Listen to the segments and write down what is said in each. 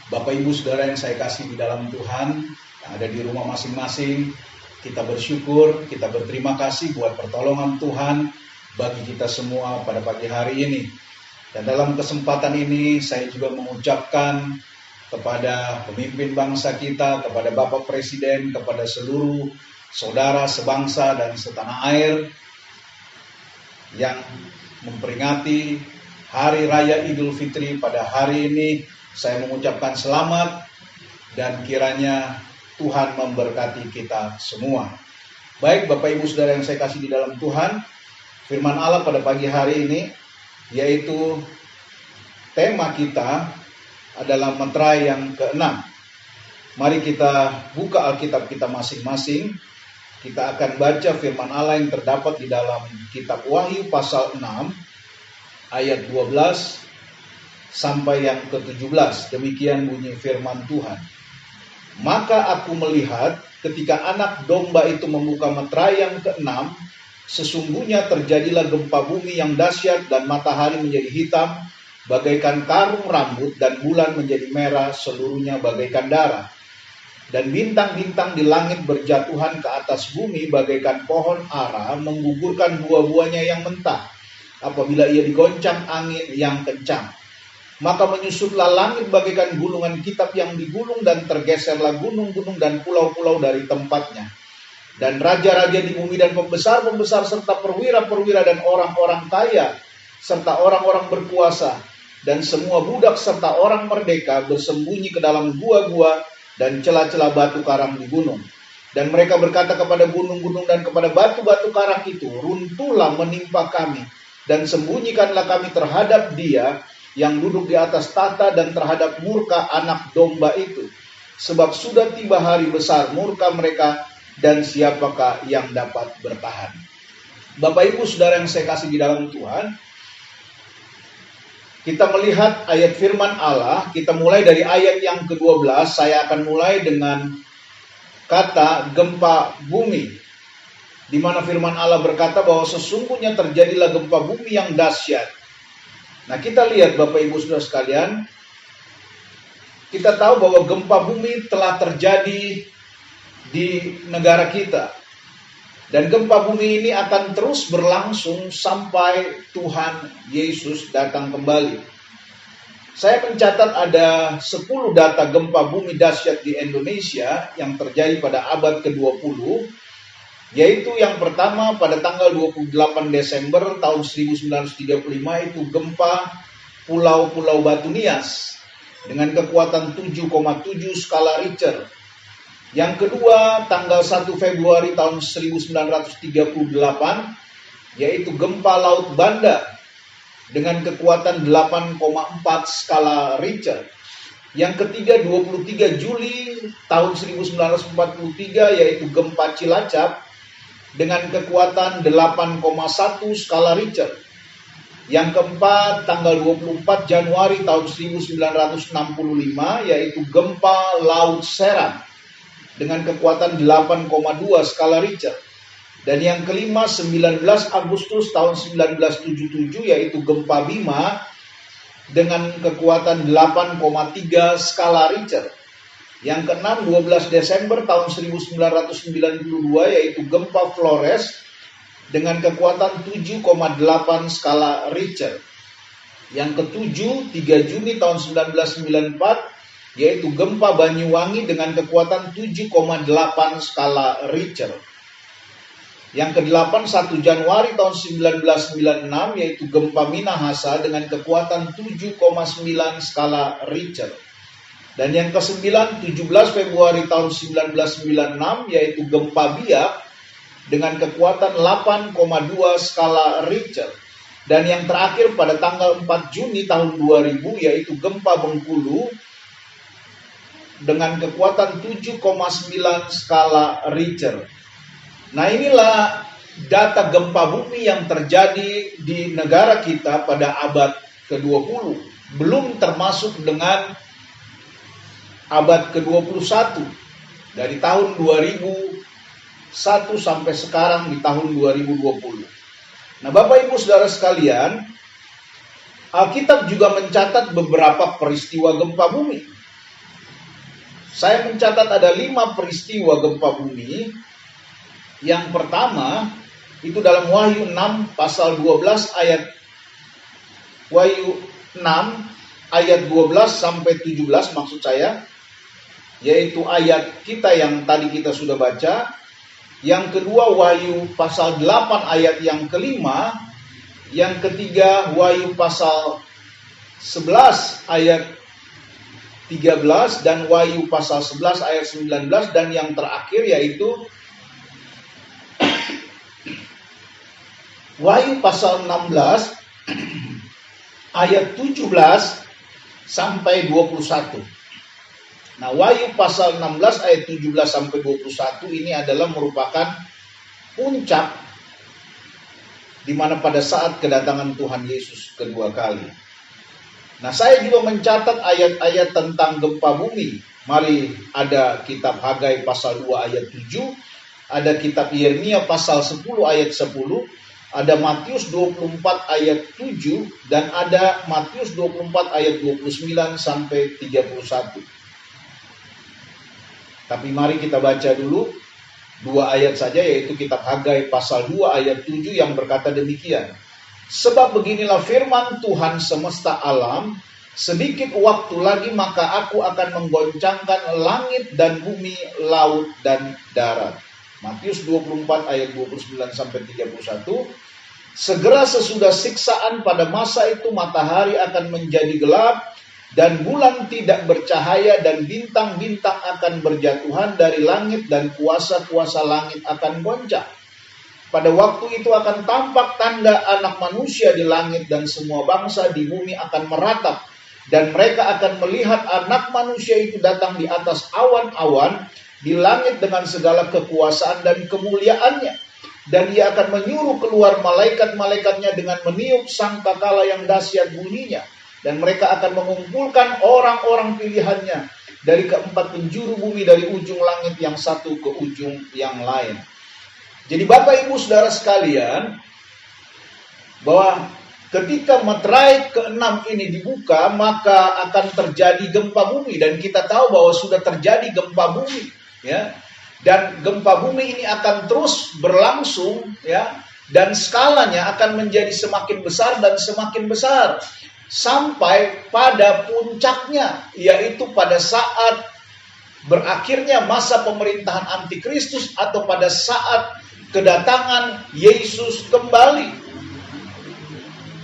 Bapak Ibu Saudara yang saya kasih di dalam Tuhan, yang ada di rumah masing-masing, kita bersyukur, kita berterima kasih buat pertolongan Tuhan bagi kita semua pada pagi hari ini. Dan dalam kesempatan ini saya juga mengucapkan kepada pemimpin bangsa kita, kepada Bapak Presiden, kepada seluruh saudara sebangsa dan setanah air yang memperingati Hari Raya Idul Fitri pada hari ini. Saya mengucapkan selamat dan kiranya Tuhan memberkati kita semua. Baik Bapak Ibu Saudara yang saya kasih di dalam Tuhan, firman Allah pada pagi hari ini yaitu tema kita adalah meterai yang ke-6. Mari kita buka Alkitab kita masing-masing. Kita akan baca firman Allah yang terdapat di dalam kitab Wahyu pasal 6 ayat 12 sampai yang ke-17. Demikian bunyi firman Tuhan. Maka aku melihat ketika anak domba itu membuka meterai yang ke-6, sesungguhnya terjadilah gempa bumi yang dahsyat dan matahari menjadi hitam bagaikan karung rambut dan bulan menjadi merah seluruhnya bagaikan darah. Dan bintang-bintang di langit berjatuhan ke atas bumi bagaikan pohon ara menggugurkan buah-buahnya yang mentah apabila ia digoncang angin yang kencang. Maka menyusutlah langit bagaikan gulungan kitab yang digulung, dan tergeserlah gunung-gunung dan pulau-pulau dari tempatnya. Dan raja-raja di bumi dan pembesar-pembesar serta perwira-perwira dan orang-orang kaya serta orang-orang berkuasa dan semua budak serta orang merdeka bersembunyi ke dalam gua-gua dan celah-celah batu karang di gunung. Dan mereka berkata kepada gunung-gunung dan kepada batu-batu karang itu, runtuhlah menimpa kami, dan sembunyikanlah kami terhadap Dia yang duduk di atas tahta dan terhadap murka anak domba itu. Sebab sudah tiba hari besar murka mereka, dan siapakah yang dapat bertahan. Bapak Ibu Saudara yang saya kasih di dalam Tuhan, kita melihat ayat firman Allah. Kita mulai dari ayat yang ke-12. Saya akan mulai dengan kata gempa bumi, di mana firman Allah berkata bahwa sesungguhnya terjadilah gempa bumi yang dahsyat. Nah, kita lihat Bapak Ibu Saudara sekalian, kita tahu bahwa gempa bumi telah terjadi di negara kita. Dan gempa bumi ini akan terus berlangsung sampai Tuhan Yesus datang kembali. Saya mencatat ada 10 data gempa bumi dahsyat di Indonesia yang terjadi pada abad ke-20. Yaitu yang pertama pada tanggal 28 Desember tahun 1935 itu gempa Pulau Batu Nias dengan kekuatan 7,7 skala Richter. Yang kedua, tanggal 1 Februari tahun 1938, yaitu gempa Laut Banda dengan kekuatan 8,4 skala Richter. Yang ketiga, 23 Juli tahun 1943, yaitu gempa Cilacap dengan kekuatan 8,1 skala Richter. Yang keempat, tanggal 24 Januari tahun 1965, yaitu gempa Laut Seram dengan kekuatan 8,2 skala Richter. Dan yang kelima, 19 Agustus tahun 1977, yaitu gempa Bima dengan kekuatan 8,3 skala Richter. Yang keenam, 12 Desember tahun 1992, yaitu gempa Flores dengan kekuatan 7,8 skala Richter. Yang ketujuh, 3 Juni tahun 1994, yaitu gempa Banyuwangi dengan kekuatan 7,8 skala Richter. Yang ke-8, 1 Januari tahun 1996, yaitu gempa Minahasa dengan kekuatan 7,9 skala Richter. Dan yang ke-9, 17 Februari tahun 1996, yaitu gempa Biak dengan kekuatan 8,2 skala Richter. Dan yang terakhir pada tanggal 4 Juni tahun 2000, yaitu gempa Bengkulu dengan kekuatan 7,9 skala Richter. Nah, inilah data gempa bumi yang terjadi di negara kita pada abad ke-20. Belum termasuk dengan abad ke-21. Dari tahun 2001 sampai sekarang di tahun 2020. Nah, Bapak Ibu Saudara sekalian, Alkitab juga mencatat beberapa peristiwa gempa bumi. Saya mencatat ada 5 peristiwa gempa bumi. Yang pertama, itu dalam Wahyu 6 pasal 12 ayat Wahyu 6 ayat 12 sampai 17 maksud saya. Yaitu ayat kita yang tadi kita sudah baca. Yang kedua, Wahyu pasal 8 ayat yang kelima. Yang ketiga, Wahyu pasal 11 ayat 13 dan Wahyu pasal 11 ayat 19, dan yang terakhir yaitu Wahyu pasal 16 ayat 17 sampai 21. Nah, Wahyu pasal 16 ayat 17 sampai 21 ini adalah merupakan puncak di mana pada saat kedatangan Tuhan Yesus kedua kali. Nah, saya juga mencatat ayat-ayat tentang gempa bumi. Mari, ada kitab Hagai pasal 2 ayat 7, ada kitab Yeremia pasal 10 ayat 10, ada Matius 24 ayat 7, dan ada Matius 24 ayat 29 sampai 31. Tapi mari kita baca dulu 2 ayat saja, yaitu kitab Hagai pasal 2 ayat 7 yang berkata demikian. Sebab beginilah firman Tuhan semesta alam, sedikit waktu lagi maka aku akan menggoncangkan langit dan bumi, laut dan darat. Matius 24 ayat 29 sampai 31. Segera sesudah siksaan pada masa itu matahari akan menjadi gelap dan bulan tidak bercahaya dan bintang-bintang akan berjatuhan dari langit dan kuasa-kuasa langit akan goncang. Pada waktu itu akan tampak tanda anak manusia di langit dan semua bangsa di bumi akan meratap. Dan mereka akan melihat anak manusia itu datang di atas awan-awan di langit dengan segala kekuasaan dan kemuliaannya. Dan ia akan menyuruh keluar malaikat-malaikatnya dengan meniup sangkakala yang dahsyat bunyinya. Dan mereka akan mengumpulkan orang-orang pilihannya dari keempat penjuru bumi, dari ujung langit yang satu ke ujung yang lain. Jadi Bapak Ibu Saudara sekalian, bahwa ketika meterai ke-6 ini dibuka, maka akan terjadi gempa bumi. Dan kita tahu bahwa sudah terjadi gempa bumi, ya. Dan gempa bumi ini akan terus berlangsung, ya. Dan skalanya akan menjadi semakin besar dan semakin besar. Sampai pada puncaknya, yaitu pada saat berakhirnya masa pemerintahan antikristus atau pada saat kedatangan Yesus kembali.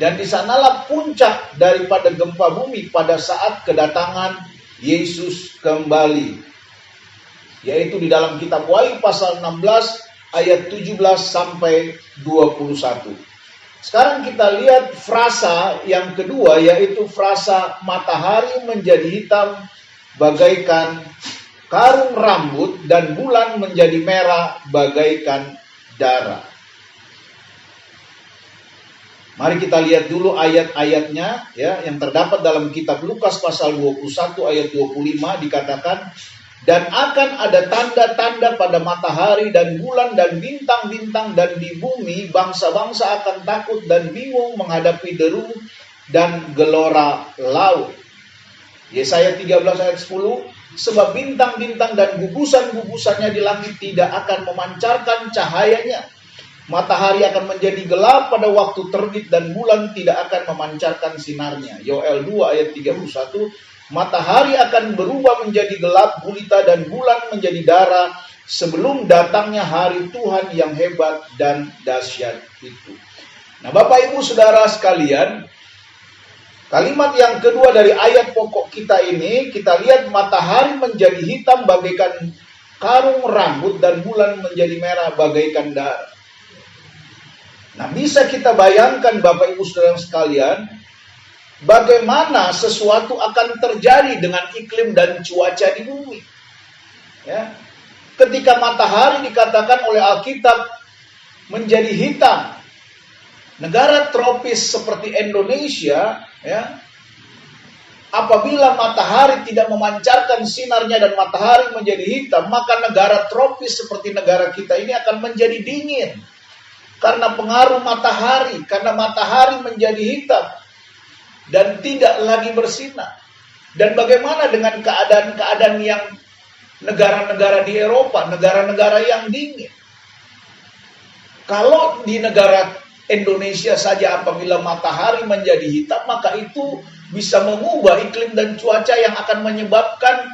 Dan di sanalah puncak daripada gempa bumi pada saat kedatangan Yesus kembali. Yaitu di dalam kitab Wahyu pasal 16 ayat 17 sampai 21. Sekarang kita lihat frasa yang kedua, yaitu frasa matahari menjadi hitam bagaikan karung rambut dan bulan menjadi merah bagaikan darah. Mari kita lihat dulu ayat-ayatnya, ya, yang terdapat dalam kitab Lukas pasal 21 ayat 25 dikatakan, dan akan ada tanda-tanda pada matahari dan bulan dan bintang-bintang, dan di bumi bangsa-bangsa akan takut dan bingung menghadapi deru dan gelora laut. Yesaya 13 ayat 10, sebab bintang-bintang dan gugusan-gugusannya di langit tidak akan memancarkan cahayanya. Matahari akan menjadi gelap pada waktu terbit dan bulan tidak akan memancarkan sinarnya. Yoel 2 ayat 31, matahari akan berubah menjadi gelap gulita dan bulan menjadi darah sebelum datangnya hari Tuhan yang hebat dan dahsyat itu. Nah, Bapak Ibu Saudara sekalian, kalimat yang kedua dari ayat pokok kita ini, kita lihat matahari menjadi hitam bagaikan karung rambut dan bulan menjadi merah bagaikan darah. Nah, bisa kita bayangkan Bapak Ibu Saudara sekalian, bagaimana sesuatu akan terjadi dengan iklim dan cuaca di bumi. Ya. Ketika matahari dikatakan oleh Alkitab menjadi hitam, negara tropis seperti Indonesia, ya, apabila matahari tidak memancarkan sinarnya dan matahari menjadi hitam, maka negara tropis seperti negara kita ini akan menjadi dingin. Karena pengaruh matahari, karena matahari menjadi hitam dan tidak lagi bersinar. Dan bagaimana dengan keadaan-keadaan yang negara-negara di Eropa, negara-negara yang dingin? Kalau di negara Indonesia saja apabila matahari menjadi hitam, maka itu bisa mengubah iklim dan cuaca yang akan menyebabkan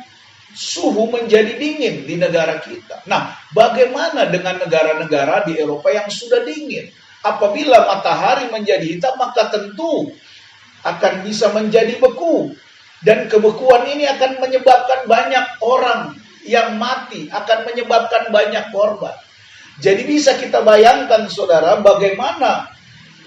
suhu menjadi dingin di negara kita. Nah, bagaimana dengan negara-negara di Eropa yang sudah dingin? Apabila matahari menjadi hitam, maka tentu akan bisa menjadi beku. Dan kebekuan ini akan menyebabkan banyak orang yang mati, akan menyebabkan banyak korban. Jadi bisa kita bayangkan saudara, bagaimana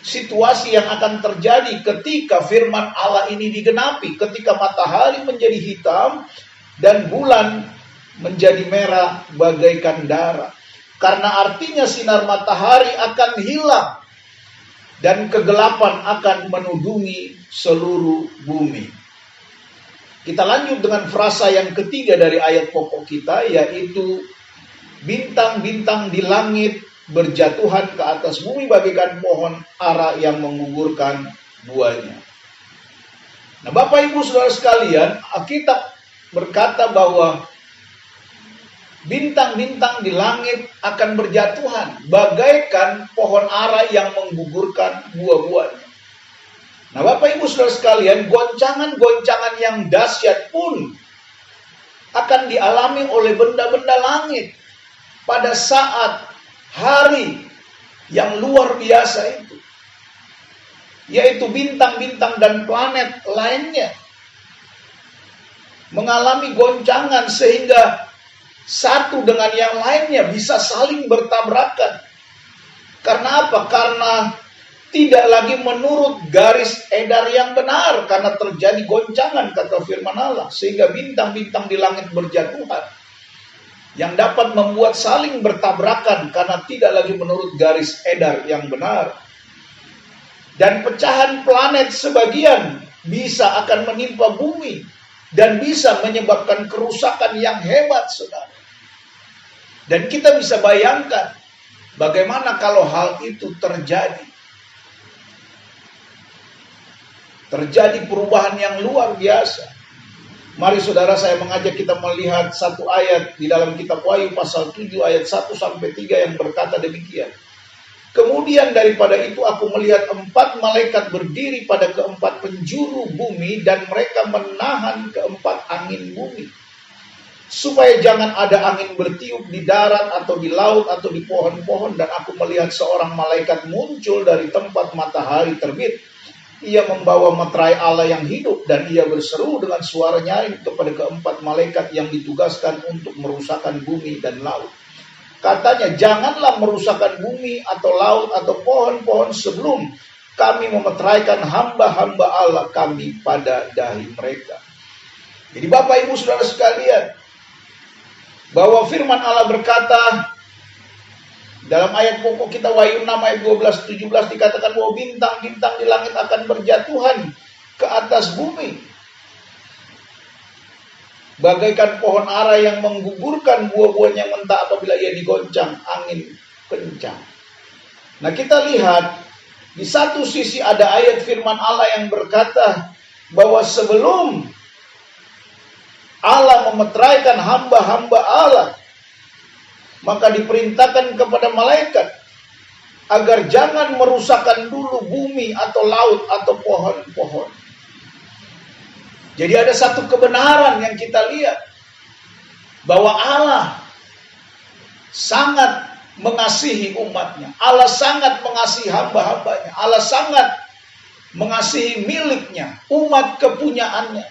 situasi yang akan terjadi ketika firman Allah ini digenapi. Ketika matahari menjadi hitam dan bulan menjadi merah bagaikan darah. Karena artinya sinar matahari akan hilang dan kegelapan akan menudungi seluruh bumi. Kita lanjut dengan frasa yang ketiga dari ayat pokok kita, yaitu bintang-bintang di langit berjatuhan ke atas bumi bagaikan pohon ara yang menggugurkan buahnya. Nah, Bapak Ibu Saudara sekalian, Alkitab berkata bahwa bintang-bintang di langit akan berjatuhan, bagaikan pohon ara yang menggugurkan buah-buahnya. Nah, Bapak Ibu Saudara sekalian, goncangan-goncangan yang dahsyat pun akan dialami oleh benda-benda langit pada saat hari yang luar biasa itu, yaitu bintang-bintang dan planet lainnya mengalami goncangan sehingga satu dengan yang lainnya bisa saling bertabrakan. Karena apa? Karena tidak lagi menurut garis edar yang benar, karena terjadi goncangan, kata firman Allah, sehingga bintang-bintang di langit berjatuhan yang dapat membuat saling bertabrakan karena tidak lagi menurut garis edar yang benar. Dan pecahan planet sebagian bisa akan menimpa bumi dan bisa menyebabkan kerusakan yang hebat, saudara. Dan kita bisa bayangkan bagaimana kalau hal itu terjadi. Terjadi perubahan yang luar biasa. Mari saudara, saya mengajak kita melihat satu ayat di dalam kitab Wahyu pasal 7 ayat 1-3 yang berkata demikian. Kemudian daripada itu aku melihat 4 malaikat berdiri pada keempat penjuru bumi, dan mereka menahan keempat angin bumi, supaya jangan ada angin bertiup di darat atau di laut atau di pohon-pohon. Dan aku melihat seorang malaikat muncul dari tempat matahari terbit. Ia membawa meterai Allah yang hidup, dan ia berseru dengan suara nyaring kepada keempat malaikat yang ditugaskan untuk merusakkan bumi dan laut. Katanya, janganlah merusakkan bumi atau laut atau pohon-pohon sebelum kami memeteraikan hamba-hamba Allah kami pada dahi mereka. Jadi Bapak Ibu Saudara sekalian, bahwa firman Allah berkata dalam ayat pokok kita Wahyu 6 ayat 12-17 dikatakan bahwa bintang-bintang di langit akan berjatuhan ke atas bumi, bagaikan pohon ara yang menggugurkan buah-buahnya mentah apabila ia digoncang angin kencang. Nah, kita lihat di satu sisi ada ayat firman Allah yang berkata bahwa sebelum Allah memeteraikan hamba-hamba Allah, maka diperintahkan kepada malaikat agar jangan merusakkan dulu bumi atau laut atau pohon-pohon. Jadi ada satu kebenaran yang kita lihat, bahwa Allah sangat mengasihi umatnya. Allah sangat mengasihi hamba-hambanya. Allah sangat mengasihi miliknya, umat kepunyaannya.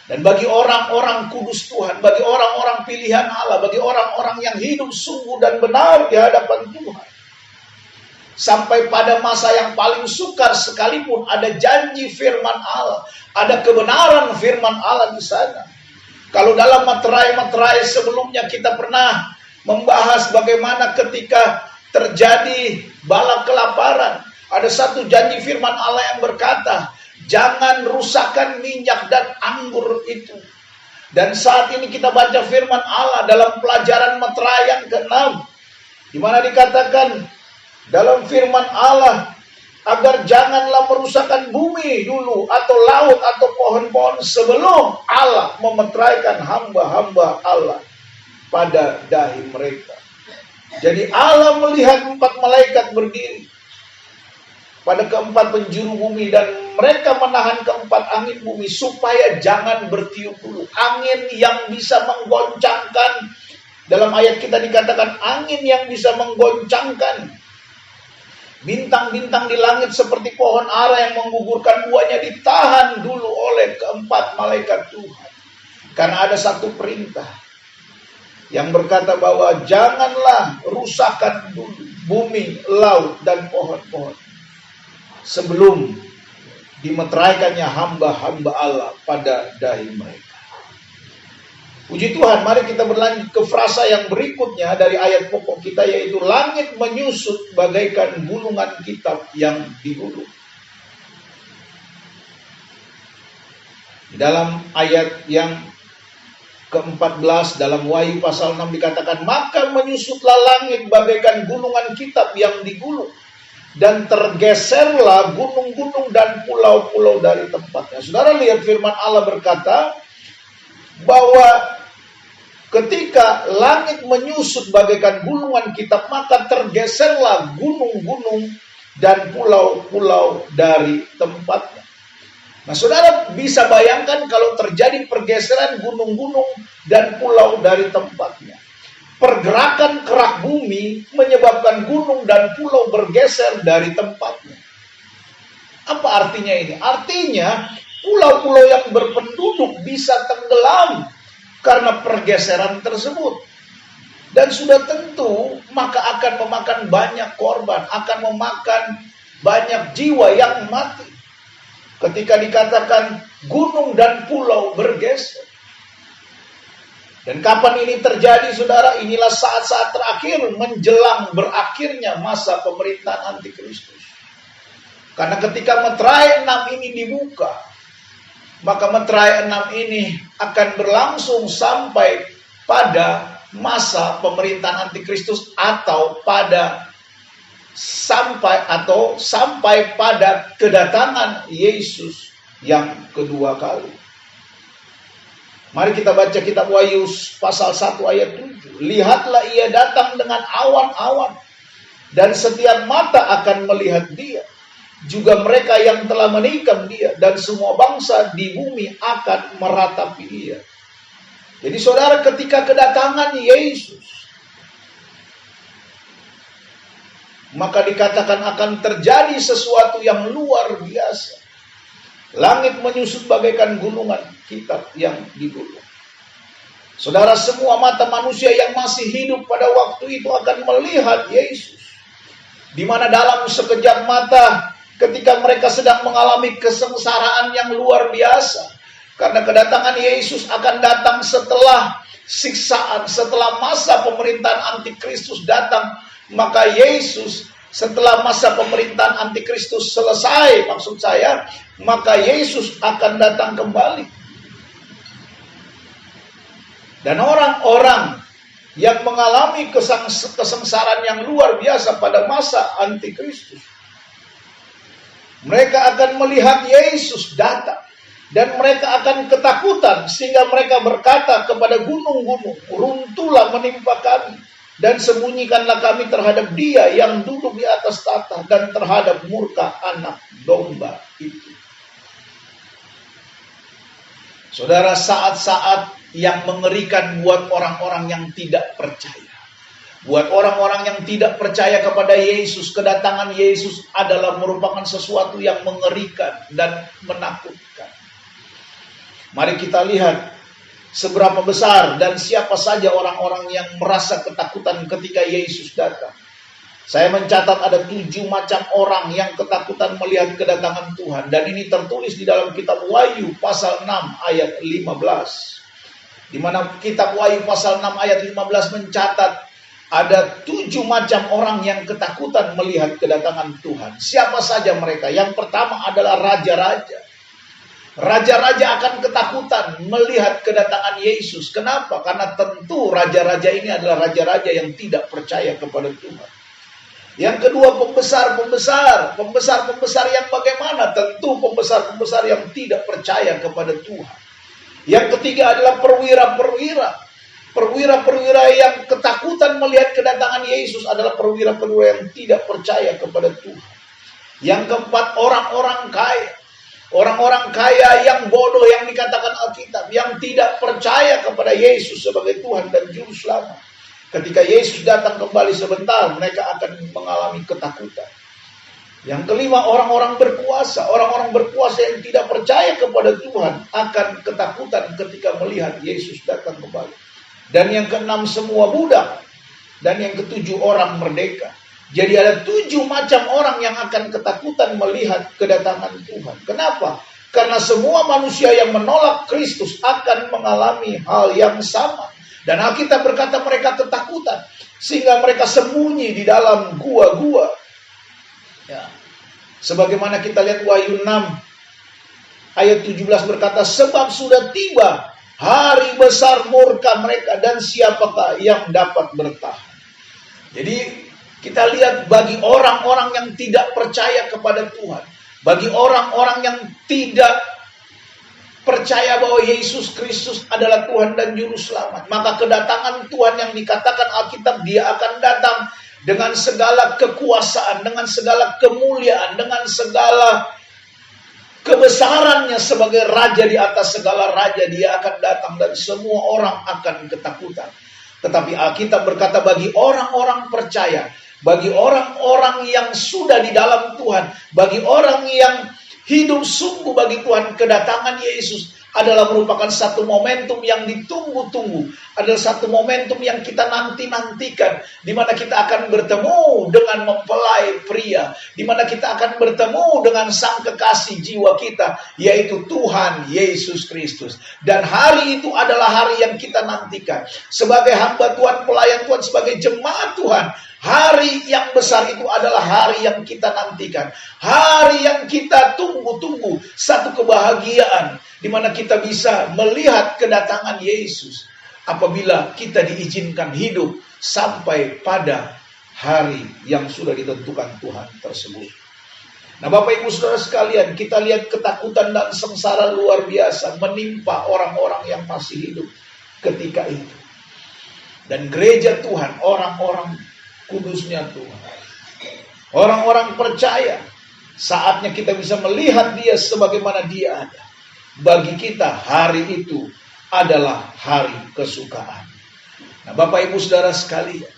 Dan bagi orang-orang kudus Tuhan, bagi orang-orang pilihan Allah, bagi orang-orang yang hidup sungguh dan benar di hadapan Tuhan, sampai pada masa yang paling sukar sekalipun ada janji firman Allah, ada kebenaran firman Allah di sana. Kalau dalam materai-materai sebelumnya kita pernah membahas bagaimana ketika terjadi bala kelaparan, ada satu janji firman Allah yang berkata, jangan rusakkan minyak dan anggur itu. Dan saat ini kita baca firman Allah dalam pelajaran materai yang ke-6, di mana dikatakan dalam firman Allah agar janganlah merusakkan bumi dulu atau laut atau pohon-pohon sebelum Allah memeteraikan hamba-hamba Allah pada dahi mereka. Jadi Allah melihat 4 malaikat berdiri pada keempat penjuru bumi, dan mereka menahan keempat angin bumi supaya jangan bertiup dulu. Angin yang bisa menggoncangkan, dalam ayat kita dikatakan angin yang bisa menggoncangkan bintang-bintang di langit seperti pohon ara yang menggugurkan buahnya, ditahan dulu oleh keempat malaikat Tuhan. Karena ada satu perintah yang berkata bahwa janganlah rusakkan dulu bumi, laut, dan pohon-pohon sebelum dimeteraikannya hamba-hamba Allah pada dahi mereka. Puji Tuhan, mari kita berlanjut ke frasa yang berikutnya dari ayat pokok kita, yaitu langit menyusut bagaikan gulungan kitab yang digulung. Di dalam ayat yang ke-14 dalam Wahyu pasal 6 dikatakan, maka menyusutlah langit bagaikan gulungan kitab yang digulung, dan tergeserlah gunung-gunung dan pulau-pulau dari tempatnya. Saudara lihat firman Allah berkata bahwa Ketika langit menyusut bagaikan gulungan kitab, maka tergeserlah gunung-gunung dan pulau-pulau dari tempatnya. Nah, saudara bisa bayangkan kalau terjadi pergeseran gunung-gunung dan pulau dari tempatnya. Pergerakan kerak bumi menyebabkan gunung dan pulau bergeser dari tempatnya. Apa artinya ini? Artinya pulau-pulau yang berpenduduk bisa tenggelam karena pergeseran tersebut. Dan sudah tentu maka akan memakan banyak korban, akan memakan banyak jiwa yang mati. Ketika dikatakan gunung dan pulau bergeser. Dan kapan ini terjadi, saudara? Inilah saat-saat terakhir menjelang berakhirnya masa pemerintahan antikristus. Karena ketika meterai 6 ini dibuka, maka meterai 6 ini akan berlangsung sampai pada masa pemerintahan antikristus atau sampai pada kedatangan Yesus yang kedua kali. Mari kita baca kitab Wahyu pasal 1 ayat 7. Lihatlah ia datang dengan awan-awan, dan setiap mata akan melihat dia, juga mereka yang telah menikam dia, dan semua bangsa di bumi akan meratapi dia. Jadi saudara, ketika kedatangan Yesus, maka dikatakan akan terjadi sesuatu yang luar biasa. Langit menyusut bagaikan gulungan kitab yang digulung. Saudara, semua mata manusia yang masih hidup pada waktu itu akan melihat Yesus. Di mana dalam sekejap mata, ketika mereka sedang mengalami kesengsaraan yang luar biasa. Karena kedatangan Yesus akan datang setelah siksaan, setelah masa pemerintahan antikristus datang. Maka Yesus, setelah masa pemerintahan antikristus selesai, maksud saya, maka Yesus akan datang kembali. Dan orang-orang yang mengalami kesengsaraan yang luar biasa pada masa antikristus, mereka akan melihat Yesus datang. Dan mereka akan ketakutan, sehingga mereka berkata kepada gunung-gunung, runtuhlah menimpa kami, dan sembunyikanlah kami terhadap Dia yang duduk di atas tahta, dan terhadap murka anak domba itu. Saudara, saat-saat yang mengerikan buat orang-orang yang tidak percaya. Buat orang-orang yang tidak percaya kepada Yesus, kedatangan Yesus adalah merupakan sesuatu yang mengerikan dan menakutkan. Mari kita lihat seberapa besar dan siapa saja orang-orang yang merasa ketakutan ketika Yesus datang. Saya mencatat ada 7 macam orang yang ketakutan melihat kedatangan Tuhan. Dan ini tertulis di dalam kitab Wahyu pasal 6 ayat 15. Di mana kitab Wahyu pasal 6 ayat 15 mencatat ada 7 macam orang yang ketakutan melihat kedatangan Tuhan. Siapa saja mereka? Yang pertama adalah raja-raja. Raja-raja akan ketakutan melihat kedatangan Yesus. Kenapa? Karena tentu raja-raja ini adalah raja-raja yang tidak percaya kepada Tuhan. Yang kedua, pembesar yang bagaimana? Tentu pembesar yang tidak percaya kepada Tuhan. Yang ketiga adalah perwira yang ketakutan melihat kedatangan Yesus adalah perwira-perwira yang tidak percaya kepada Tuhan. Yang keempat, orang-orang kaya. Orang-orang kaya yang bodoh yang dikatakan Alkitab, yang tidak percaya kepada Yesus sebagai Tuhan dan Juru Selamat. Ketika Yesus datang kembali sebentar, mereka akan mengalami ketakutan. Yang kelima, orang-orang berkuasa. Orang-orang berkuasa yang tidak percaya kepada Tuhan akan ketakutan ketika melihat Yesus datang kembali. Dan yang keenam, semua budak. Dan yang ketujuh, orang merdeka. Jadi ada 7 macam orang yang akan ketakutan melihat kedatangan Tuhan. Kenapa? Karena semua manusia yang menolak Kristus akan mengalami hal yang sama. Dan Alkitab berkata mereka ketakutan, sehingga mereka sembunyi di dalam gua-gua. Ya. Sebagaimana kita lihat Wahyu 6 ayat 17 berkata, sebab sudah tiba hari besar murka mereka, dan siapakah yang dapat bertahan. Jadi kita lihat bagi orang-orang yang tidak percaya kepada Tuhan, bagi orang-orang yang tidak percaya bahwa Yesus Kristus adalah Tuhan dan Juru Selamat, maka kedatangan Tuhan yang dikatakan Alkitab, Dia akan datang dengan segala kekuasaan, dengan segala kemuliaan, dengan segala kebesarannya sebagai Raja di atas segala raja. Dia akan datang dan semua orang akan ketakutan. Tetapi Alkitab berkata, bagi orang-orang percaya, bagi orang-orang yang sudah di dalam Tuhan, bagi orang yang hidup sungguh bagi Tuhan, kedatangan Yesus adalah merupakan satu momentum yang ditunggu-tunggu, adalah satu momentum yang kita nanti-nantikan, di mana kita akan bertemu dengan mempelai pria, di mana kita akan bertemu dengan sang kekasih jiwa kita, yaitu Tuhan Yesus Kristus. Dan hari itu adalah hari yang kita nantikan sebagai hamba Tuhan, pelayan Tuhan, sebagai jemaat Tuhan. Hari yang besar itu adalah hari yang kita nantikan, hari yang kita tunggu-tunggu, satu kebahagiaan di mana kita bisa melihat kedatangan Yesus apabila kita diizinkan hidup sampai pada hari yang sudah ditentukan Tuhan tersebut. Nah, Bapak Ibu Saudara sekalian, kita lihat ketakutan dan sengsara luar biasa menimpa orang-orang yang masih hidup ketika itu. Dan gereja Tuhan, orang-orang kudusnya Tuhan, orang-orang percaya, saatnya kita bisa melihat Dia sebagaimana Dia ada. Bagi kita hari itu adalah hari kesukaan. Nah, Bapak Ibu Saudara sekalian,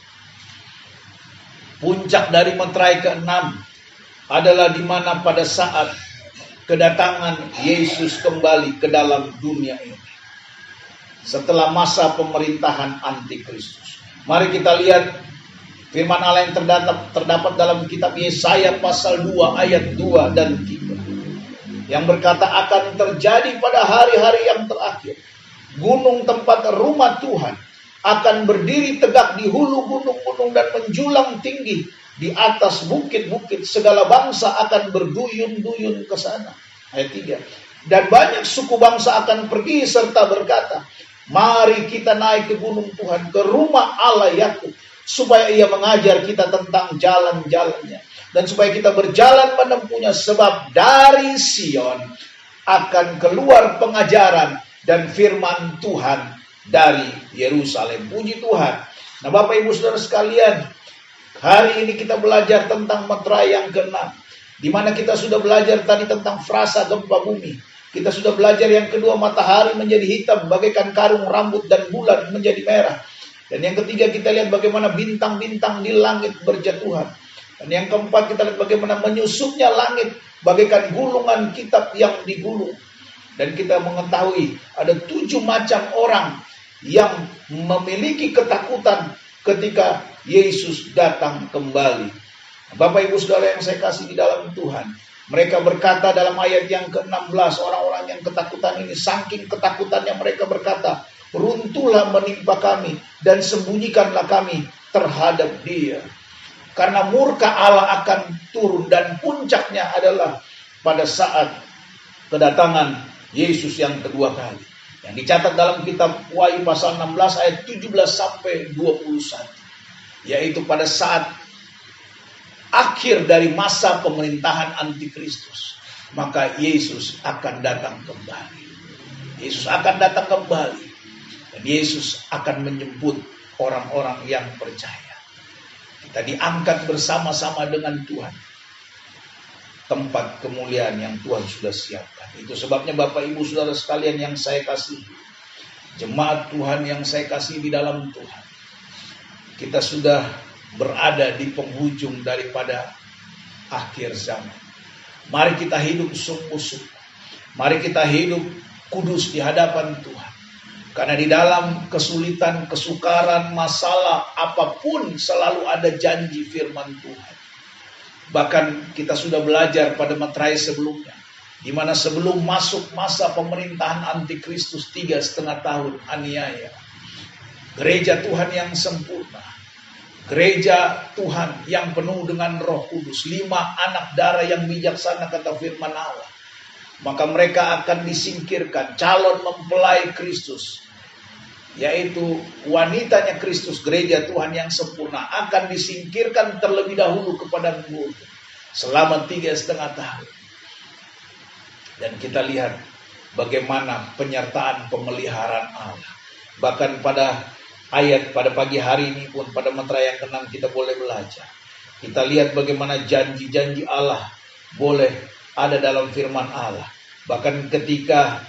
puncak dari meterai ke-6 adalah di mana pada saat kedatangan Yesus kembali ke dalam dunia ini, setelah masa pemerintahan antikristus. Mari kita lihat firman Allah yang terdapat dalam kitab Yesaya pasal 2 ayat 2 dan 3. Yang berkata, akan terjadi pada hari-hari yang terakhir, gunung tempat rumah Tuhan akan berdiri tegak di hulu gunung-gunung dan menjulang tinggi di atas bukit-bukit. Segala bangsa akan berduyun-duyun ke sana. Ayat 3. Dan banyak suku bangsa akan pergi serta berkata, mari kita naik ke gunung Tuhan, ke rumah Allah Yakub, supaya Ia mengajar kita tentang jalan-jalannya, dan supaya kita berjalan menempuhnya. Sebab dari Sion akan keluar pengajaran dan firman Tuhan dari Yerusalem. Puji Tuhan. Nah, Bapak Ibu Saudara sekalian, hari ini kita belajar tentang meterai yang ke-6, di mana kita sudah belajar tadi tentang frasa gempa bumi. Kita sudah belajar yang kedua, matahari menjadi hitam bagaikan karung rambut dan bulan menjadi merah. Dan yang ketiga, kita lihat bagaimana bintang-bintang di langit berjatuhan. Dan yang keempat, kita lihat bagaimana menyusupnya langit bagaikan gulungan kitab yang digulung. Dan kita mengetahui ada 7 macam orang yang memiliki ketakutan ketika Yesus datang kembali. Bapak Ibu Saudara yang saya kasih di dalam Tuhan, mereka berkata dalam ayat yang ke-16, orang-orang yang ketakutan ini, saking ketakutannya mereka berkata, runtuhlah menimpa kami dan sembunyikanlah kami terhadap Dia. Karena murka Allah akan turun, dan puncaknya adalah pada saat kedatangan Yesus yang kedua kali. Yang dicatat dalam kitab Wahyu pasal 16 ayat 17 sampai 21. Yaitu pada saat akhir dari masa pemerintahan antikristus, maka Yesus akan datang kembali. Yesus akan datang kembali. Dan Yesus akan menjemput orang-orang yang percaya. Kita diangkat bersama-sama dengan Tuhan, tempat kemuliaan yang Tuhan sudah siapkan. Itu sebabnya Bapak Ibu Saudara sekalian yang saya kasih, jemaat Tuhan yang saya kasih di dalam Tuhan, kita sudah berada di penghujung daripada akhir zaman. Mari kita hidup sungguh-sungguh. Mari kita hidup kudus di hadapan Tuhan. Karena di dalam kesulitan, kesukaran, masalah apapun selalu ada janji firman Tuhan. Bahkan kita sudah belajar pada meterai sebelumnya, di mana sebelum masuk masa pemerintahan antikristus 3,5 tahun aniaya, gereja Tuhan yang sempurna, gereja Tuhan yang penuh dengan Roh Kudus, 5 anak darah yang bijaksana kata firman Allah, maka mereka akan disingkirkan. Calon mempelai Kristus, yaitu wanitanya Kristus, gereja Tuhan yang sempurna, akan disingkirkan terlebih dahulu kepada mulut selama 3,5 tahun. Dan kita lihat bagaimana penyertaan pemeliharaan Allah. Bahkan pada pada pagi hari ini pun, pada meterai yang ke-6 kita boleh belajar. Kita lihat bagaimana janji-janji Allah boleh ada dalam firman Allah. Bahkan ketika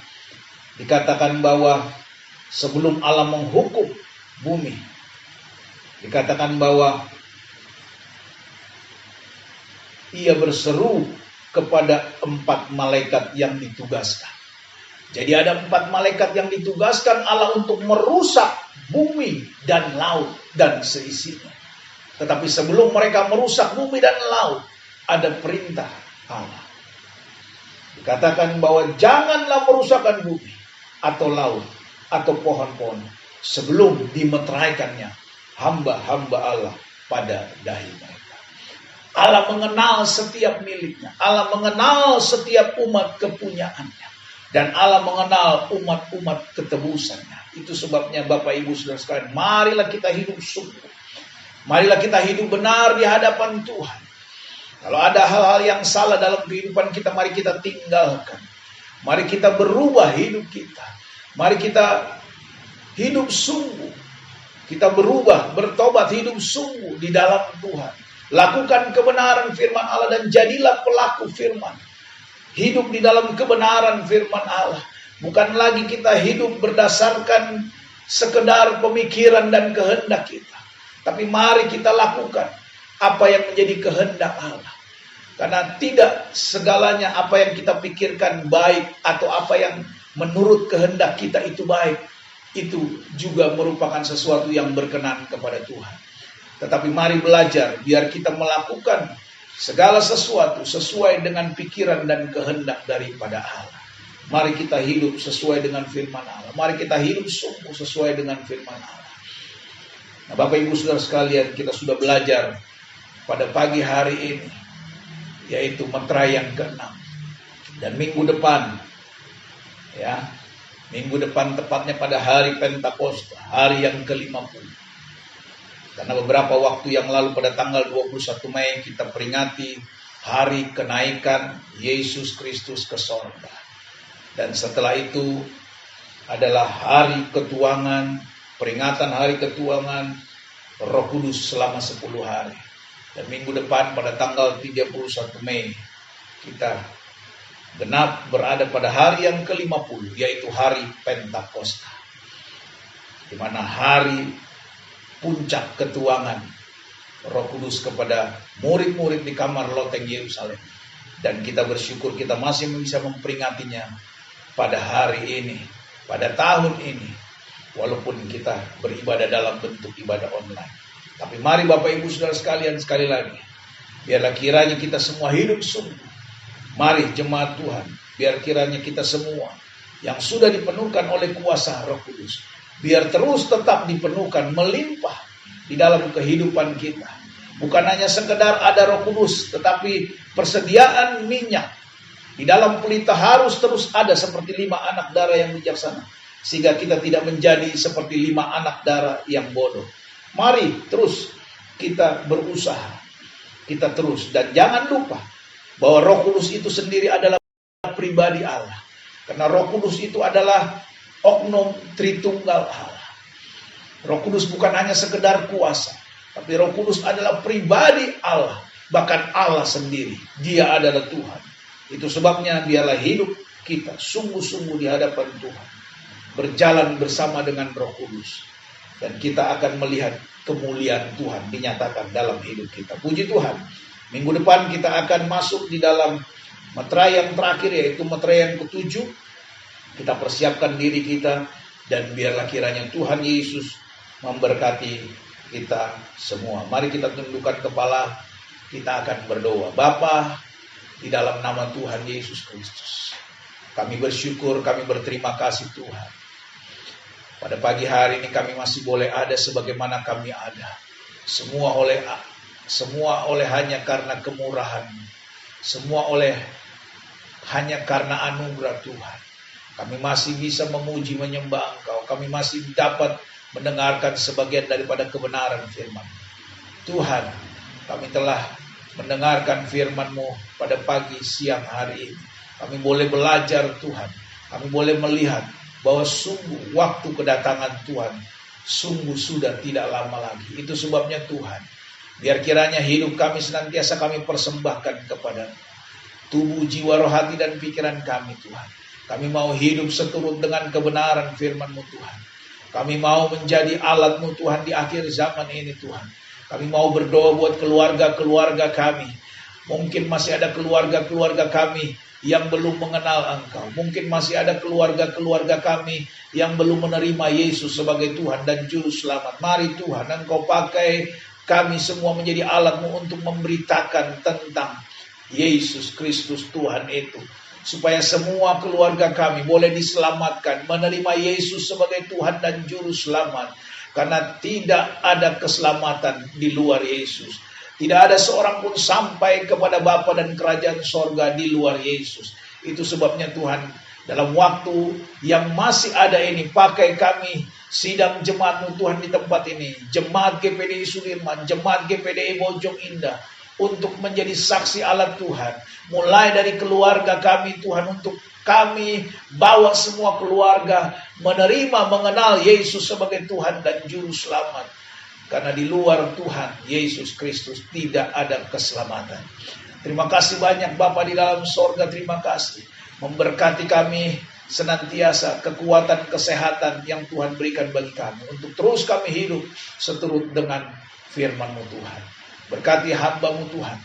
dikatakan bahwa sebelum Allah menghukum bumi, dikatakan bahwa ia berseru kepada 4 malaikat yang ditugaskan. Jadi ada 4 malaikat yang ditugaskan Allah untuk merusak bumi dan laut dan seisinya. Tetapi sebelum mereka merusak bumi dan laut, ada perintah Allah. Dikatakan bahwa janganlah merusakkan bumi atau laut atau pohon-pohon sebelum dimeteraikannya hamba-hamba Allah pada dahi mereka. Allah mengenal setiap miliknya. Allah mengenal setiap umat kepunyaannya. Dan Allah mengenal umat-umat ketebusannya. Itu sebabnya Bapak Ibu Saudara sekalian, marilah kita hidup sungguh. Marilah kita hidup benar di hadapan Tuhan. Kalau ada hal-hal yang salah dalam kehidupan kita, mari kita tinggalkan. Mari kita berubah hidup kita. Mari kita hidup sungguh. Kita berubah, bertobat, hidup sungguh di dalam Tuhan. Lakukan kebenaran firman Allah dan jadilah pelaku firman. Hidup di dalam kebenaran firman Allah. Bukan lagi kita hidup berdasarkan sekedar pemikiran dan kehendak kita. Tapi mari kita lakukan apa yang menjadi kehendak Allah. Karena tidak segalanya apa yang kita pikirkan baik atau apa yang menurut kehendak kita itu baik. Itu juga merupakan sesuatu yang berkenan kepada Tuhan. Tetapi mari belajar biar kita melakukan segala sesuatu sesuai dengan pikiran dan kehendak daripada Allah. Mari kita hidup sesuai dengan firman Allah. Mari kita hidup sungguh sesuai dengan firman Allah. Nah, Bapak Ibu Saudara sekalian, kita sudah belajar pada pagi hari ini, yaitu meterai yang ke-6. Dan minggu depan, minggu depan tepatnya pada hari Pentakosta, hari yang ke-50. Karena beberapa waktu yang lalu pada tanggal 21 Mei kita peringati hari kenaikan Yesus Kristus ke sorga. Dan setelah itu adalah hari ketuangan, peringatan hari ketuangan Roh Kudus selama 10 hari. Dan minggu depan pada tanggal 31 Mei kita genap berada pada hari yang ke-50, yaitu hari Pentakosta. Di mana hari puncak ketuangan Roh Kudus kepada murid-murid di kamar loteng Yerusalem. Dan kita bersyukur kita masih bisa memperingatinya pada hari ini, pada tahun ini, walaupun kita beribadah dalam bentuk ibadah online. Tapi mari Bapak Ibu Saudara sekalian, sekali lagi, biarlah kiranya kita semua hidup sungguh. Mari jemaat Tuhan, biar kiranya kita semua yang sudah dipenuhkan oleh kuasa Roh Kudus, biar terus tetap dipenuhkan, melimpah di dalam kehidupan kita. Bukan hanya sekedar ada Roh Kudus, tetapi persediaan minyak di dalam pelita harus terus ada seperti 5 anak darah yang bijaksana. Sehingga kita tidak menjadi seperti 5 anak darah yang bodoh. Mari terus kita berusaha. Kita terus. Dan jangan lupa bahwa Roh Kudus itu sendiri adalah pribadi Allah. Karena Roh Kudus itu adalah oknum Tritunggal Allah. Roh Kudus bukan hanya sekedar kuasa, tapi Roh Kudus adalah pribadi Allah. Bahkan Allah sendiri. Dia adalah Tuhan. Itu sebabnya biarlah hidup kita sungguh-sungguh di hadapan Tuhan. Berjalan bersama dengan Roh Kudus. Dan kita akan melihat kemuliaan Tuhan dinyatakan dalam hidup kita. Puji Tuhan. Minggu depan kita akan masuk di dalam meterai yang terakhir, yaitu meterai yang ke-7. Kita persiapkan diri kita. Dan biarlah kiranya Tuhan Yesus memberkati kita semua. Mari kita tundukkan kepala. Kita akan berdoa. Bapa, di dalam nama Tuhan Yesus Kristus, kami bersyukur, kami berterima kasih Tuhan. Pada pagi hari ini kami masih boleh ada sebagaimana kami ada. Semua oleh hanya karena kemurahan. Semua oleh hanya karena anugerah Tuhan. Kami masih bisa memuji, menyembah Engkau. Kami masih dapat mendengarkan sebagian daripada kebenaran firman. Tuhan, kami telah mendengarkan firman-Mu pada pagi siang hari ini. Kami boleh belajar Tuhan Kami boleh melihat bahwa sungguh waktu kedatangan Tuhan sungguh sudah tidak lama lagi. Itu sebabnya Tuhan, biar kiranya hidup kami senantiasa kami persembahkan kepada tubuh, jiwa, roh, hati, dan pikiran kami Tuhan. Kami mau hidup seturut dengan kebenaran firman-Mu Tuhan. Kami mau menjadi alat-Mu Tuhan di akhir zaman ini Tuhan. Kami mau berdoa buat keluarga-keluarga kami. Mungkin masih ada keluarga-keluarga kami yang belum mengenal Engkau. Mungkin masih ada keluarga-keluarga kami yang belum menerima Yesus sebagai Tuhan dan Juru Selamat. Mari Tuhan, Engkau pakai kami semua menjadi alat-Mu untuk memberitakan tentang Yesus Kristus Tuhan itu. Supaya semua keluarga kami boleh diselamatkan, menerima Yesus sebagai Tuhan dan Juru Selamat. Karena tidak ada keselamatan di luar Yesus. Tidak ada seorang pun sampai kepada Bapa dan kerajaan sorga di luar Yesus. Itu sebabnya Tuhan, dalam waktu yang masih ada ini, pakai kami sidang jemaat-Mu Tuhan di tempat ini. Jemaat GPDI Sudirman, jemaat GPDI Bojong Indah, untuk menjadi saksi alat Tuhan. Mulai dari keluarga kami Tuhan, untuk kami bawa semua keluarga menerima, mengenal Yesus sebagai Tuhan dan Juru Selamat. Karena di luar Tuhan Yesus Kristus tidak ada keselamatan. Terima kasih banyak Bapa di dalam sorga, terima kasih. Memberkati kami senantiasa kekuatan, kesehatan yang Tuhan berikan bagi kami. Untuk terus kami hidup seturut dengan firman-Mu Tuhan. Berkati hamba-Mu Tuhan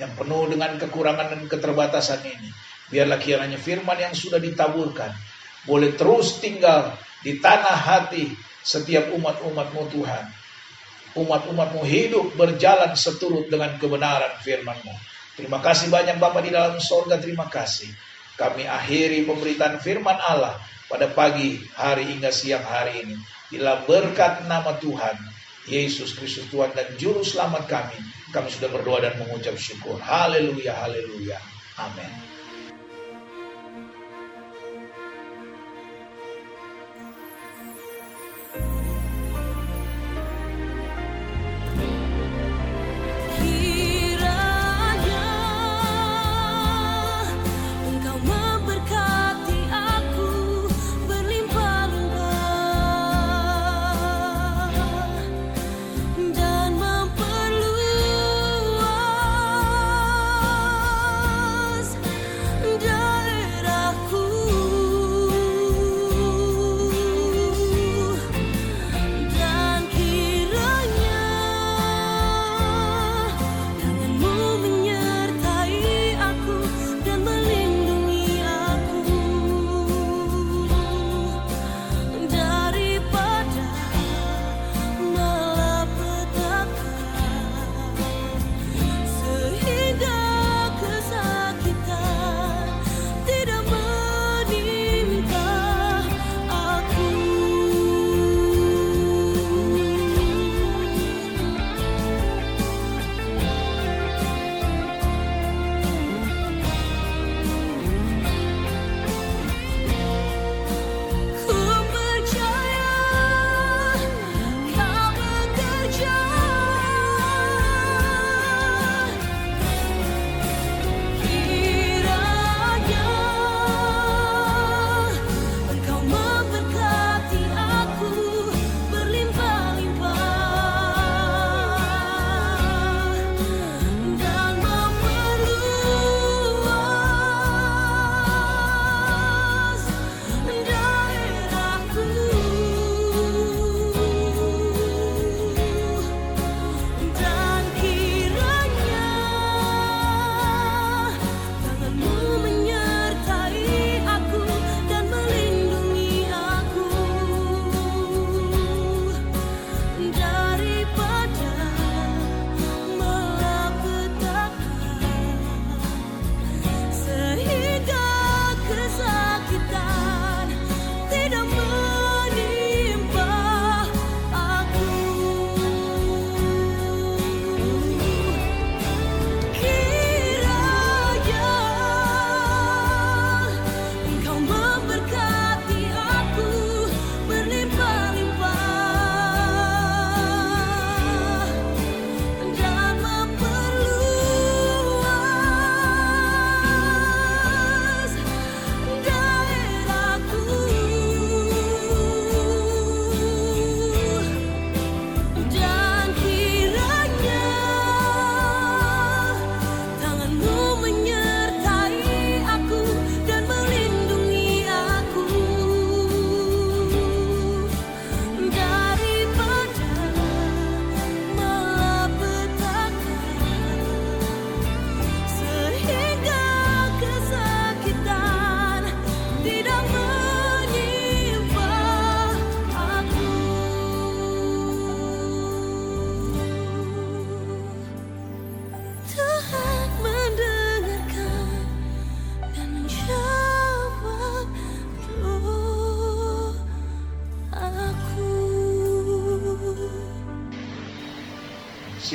yang penuh dengan kekurangan dan keterbatasan ini. Biarlah kiranya firman yang sudah ditaburkan boleh terus tinggal di tanah hati setiap umat-umat-Mu Tuhan. Umat-umat-Mu hidup berjalan seturut dengan kebenaran firman-Mu. Terima kasih banyak Bapa di dalam sorga, terima kasih. Kami akhiri pemberitaan firman Allah pada pagi hari hingga siang hari ini. Bila berkat nama Tuhan Yesus Kristus Tuhan dan Juru Selamat kami sudah berdoa dan mengucap syukur. Haleluya, haleluya. Amin.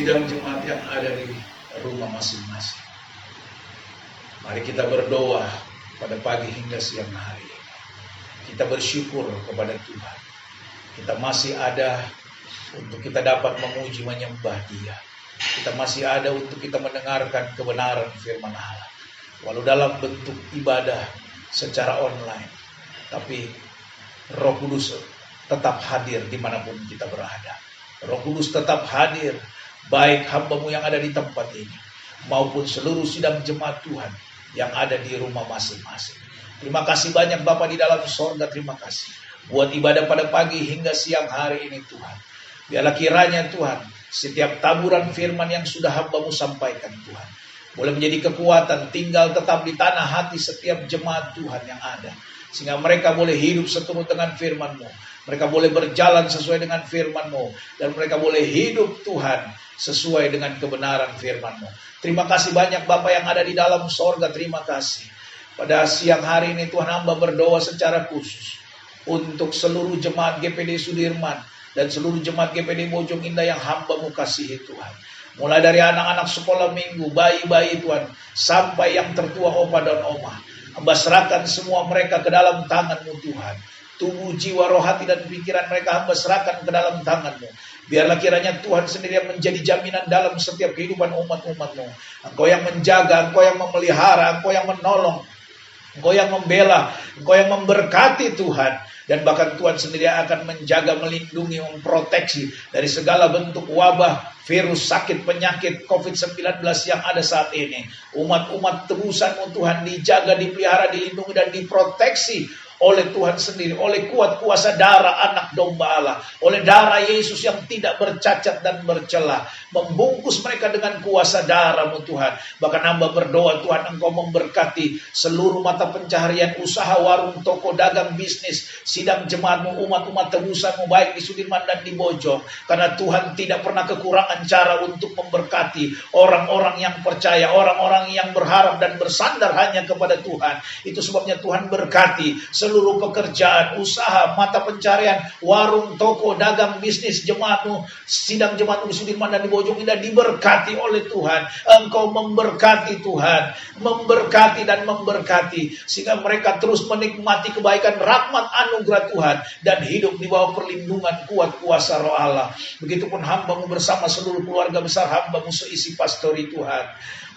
sidang jemaat yang ada di rumah masing-masing. Mari kita berdoa pada pagi hingga siang hari. Kita bersyukur kepada Tuhan. Kita masih ada untuk kita dapat memuji menyembah Dia. Kita masih ada untuk kita mendengarkan kebenaran firman Allah. Walau dalam bentuk ibadah secara online. Tapi Roh Kudus tetap hadir dimanapun kita berada. Roh Kudus tetap hadir, baik hamba-Mu yang ada di tempat ini, maupun seluruh sidang jemaat Tuhan yang ada di rumah masing-masing. Terima kasih banyak Bapa di dalam sorga, terima kasih buat ibadah pada pagi hingga siang hari ini Tuhan. Biarlah kiranya Tuhan, setiap taburan firman yang sudah hamba-Mu sampaikan Tuhan, boleh menjadi kekuatan tinggal tetap di tanah hati setiap jemaat Tuhan yang ada. Sehingga mereka boleh hidup seturut dengan firman-Mu. Mereka boleh berjalan sesuai dengan firman-Mu. Dan mereka boleh hidup Tuhan sesuai dengan kebenaran firman-Mu. Terima kasih banyak Bapa yang ada di dalam sorga, terima kasih. Pada siang hari ini Tuhan hamba berdoa secara khusus untuk seluruh jemaat GPD Sudirman dan seluruh jemaat GPD Bojong Indah yang hamba-Mu kasihi Tuhan. Mulai dari anak-anak sekolah minggu, bayi-bayi Tuhan, sampai yang tertua opa dan oma. Hamba serahkan semua mereka ke dalam tangan-Mu Tuhan. Tubuh, jiwa, roh, hati, dan pikiran mereka hamba serahkan ke dalam tangan-Mu. Biarlah kiranya Tuhan sendiri yang menjadi jaminan dalam setiap kehidupan umat-umat-Mu. Engkau yang menjaga, Engkau yang memelihara, Engkau yang menolong, Engkau yang membela, Engkau yang memberkati Tuhan. Dan bahkan Tuhan sendiri akan menjaga, melindungi, memproteksi dari segala bentuk wabah, virus, sakit, penyakit COVID-19 yang ada saat ini. Umat-umat tebusan-Mu Tuhan dijaga, dipelihara, dilindungi, dan diproteksi oleh Tuhan sendiri, oleh kuat kuasa darah anak domba Allah, oleh darah Yesus yang tidak bercacat dan bercela, membungkus mereka dengan kuasa darah-Mu Tuhan. Bahkan hamba berdoa Tuhan, Engkau memberkati seluruh mata pencaharian, usaha, warung, toko, dagang, bisnis, sidang jemaat-Mu, umat-umat tebusan-Mu, baik di Sudirman dan di Bojong. Karena Tuhan tidak pernah kekurangan cara untuk memberkati orang-orang yang percaya, orang-orang yang berharap dan bersandar hanya kepada Tuhan. Itu sebabnya Tuhan berkati seluruh pekerjaan, usaha, mata pencarian, warung, toko, dagang, bisnis jemaat-Mu, sidang jemaat-Mu di Sudirman dan di Bojong Indah diberkati oleh Tuhan. Engkau memberkati Tuhan, memberkati dan memberkati, sehingga mereka terus menikmati kebaikan, rahmat, anugerah Tuhan, dan hidup di bawah perlindungan kuat kuasa roh Allah. Begitupun hamba-Mu bersama seluruh keluarga besar hamba-Mu seisi pastori Tuhan.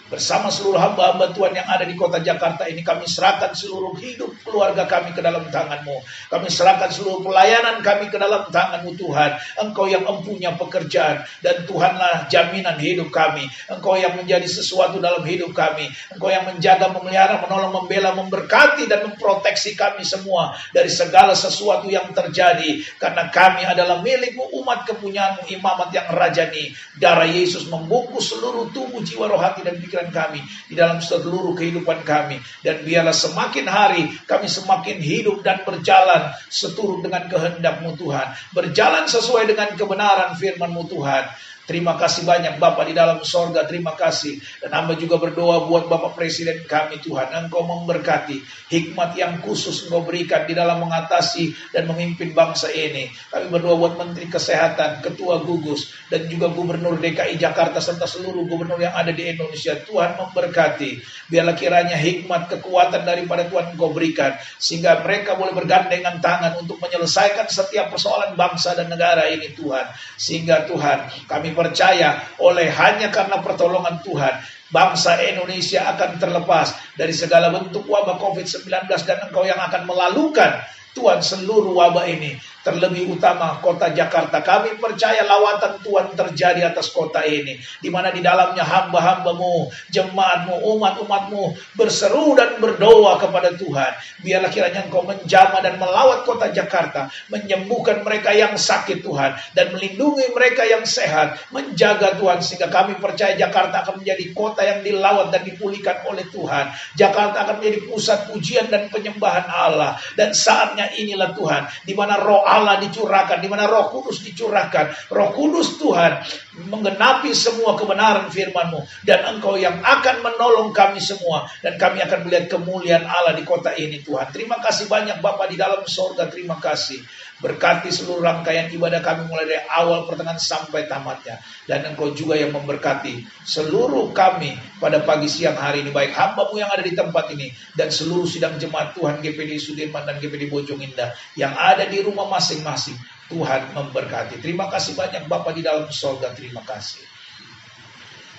Bersama seluruh hamba-hamba Tuhan yang ada di kota Jakarta ini, kami serahkan seluruh hidup keluarga kami ke dalam tangan-Mu. Kami serahkan seluruh pelayanan kami ke dalam tangan-Mu Tuhan. Engkau yang empunya pekerjaan, dan Tuhanlah jaminan hidup kami. Engkau yang menjadi sesuatu dalam hidup kami. Engkau yang menjaga, memelihara, menolong, membela, memberkati, dan memproteksi kami semua dari segala sesuatu yang terjadi. Karena kami adalah milik-Mu, umat kepunyaan-Mu, imamat yang rajani. Darah Yesus membungkus seluruh tubuh, jiwa, roh, hati, dan pikiran kami di dalam seluruh kehidupan kami. Dan biarlah semakin hari kami semakin hidup dan berjalan seturut dengan kehendak-Mu Tuhan, berjalan sesuai dengan kebenaran firman-Mu Tuhan. Terima kasih banyak Bapa di dalam sorga, terima kasih. Dan hamba juga berdoa buat Bapak Presiden kami Tuhan. Engkau memberkati, hikmat yang khusus Engkau berikan di dalam mengatasi dan memimpin bangsa ini. Kami berdoa buat Menteri Kesehatan, Ketua Gugus, dan juga Gubernur DKI Jakarta serta seluruh gubernur yang ada di Indonesia. Tuhan memberkati. Biarlah kiranya hikmat, kekuatan daripada Tuhan Engkau berikan, sehingga mereka boleh bergandengan tangan untuk menyelesaikan setiap persoalan bangsa dan negara ini Tuhan. Sehingga Tuhan, kami percaya hanya karena pertolongan Tuhan, bangsa Indonesia akan terlepas dari segala bentuk wabah COVID-19, dan Engkau yang akan melalukan Tuhan seluruh wabah ini. Terlebih utama kota Jakarta, kami percaya lawatan Tuhan terjadi atas kota ini, di mana di dalamnya hamba-hamba-Mu, jemaat-Mu, umat-umat-Mu berseru dan berdoa kepada Tuhan. Biarlah kiranya Engkau menjamah dan melawat kota Jakarta, menyembuhkan mereka yang sakit Tuhan, dan melindungi mereka yang sehat, menjaga Tuhan, sehingga kami percaya Jakarta akan menjadi kota yang dilawat dan dipulihkan oleh Tuhan. Jakarta akan menjadi pusat pujian dan penyembahan Allah. Dan saatnya inilah Tuhan, di mana roh Allah dicurahkan, di mana Roh Kudus dicurahkan. Roh Kudus Tuhan menggenapi semua kebenaran firman-Mu, dan Engkau yang akan menolong kami semua, dan kami akan melihat kemuliaan Allah di kota ini Tuhan. Terima kasih banyak Bapa di dalam sorga, terima kasih. Berkati seluruh rangkaian ibadah kami mulai dari awal, pertengahan sampai tamatnya. Dan Engkau juga yang memberkati seluruh kami pada pagi siang hari ini, baik hamba-Mu yang ada di tempat ini dan seluruh sidang jemaat Tuhan GPD Sudirman dan GPD Bojong Indah yang ada di rumah masing-masing. Tuhan memberkati. Terima kasih banyak Bapa di dalam sorga, terima kasih.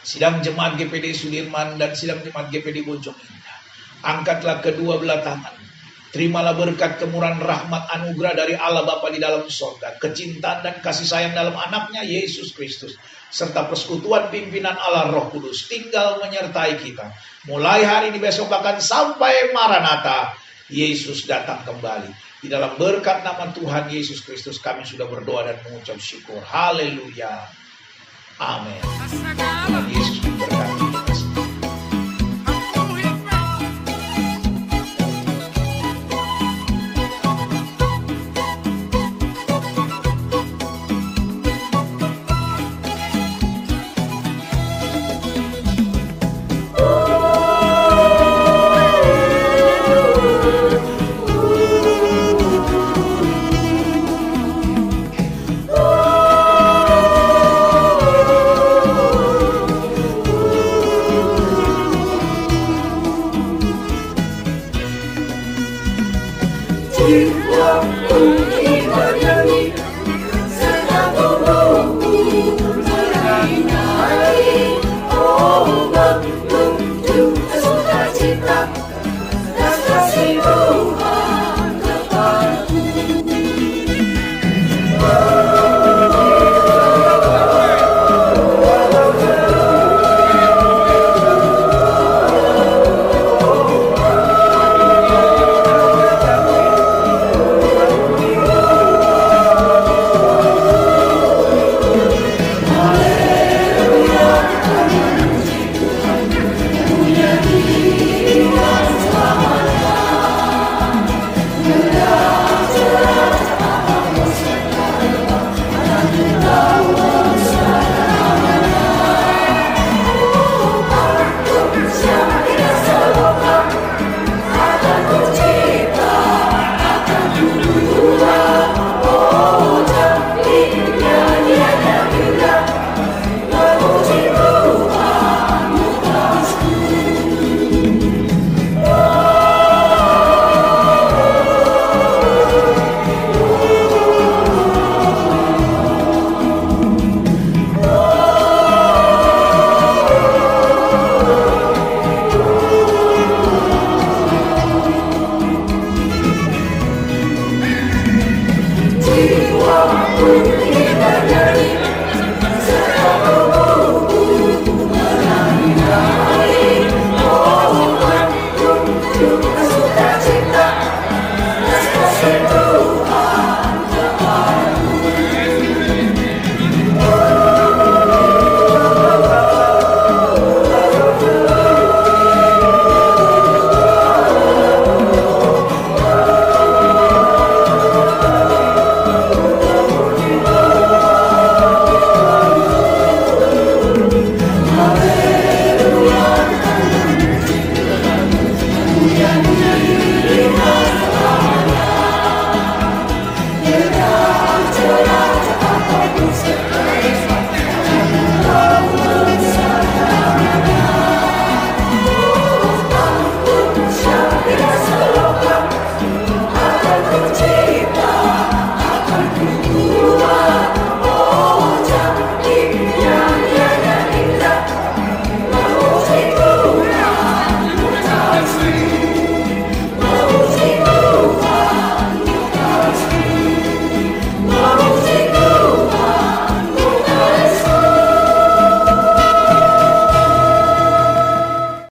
Sidang jemaat GPD Sudirman dan sidang jemaat GPD Bojong Indah, angkatlah kedua belah tangan. Terimalah berkat, kemurahan, rahmat, anugerah dari Allah Bapa di dalam sorga, kecintaan dan kasih sayang dalam anaknya Yesus Kristus, serta persekutuan pimpinan Allah Roh Kudus tinggal menyertai kita. Mulai hari ini, besok, bahkan sampai Maranatha, Yesus datang kembali. Di dalam berkat nama Tuhan Yesus Kristus kami sudah berdoa dan mengucap syukur. Haleluya. Amin. Tuhan Yesus memberkati. Oh,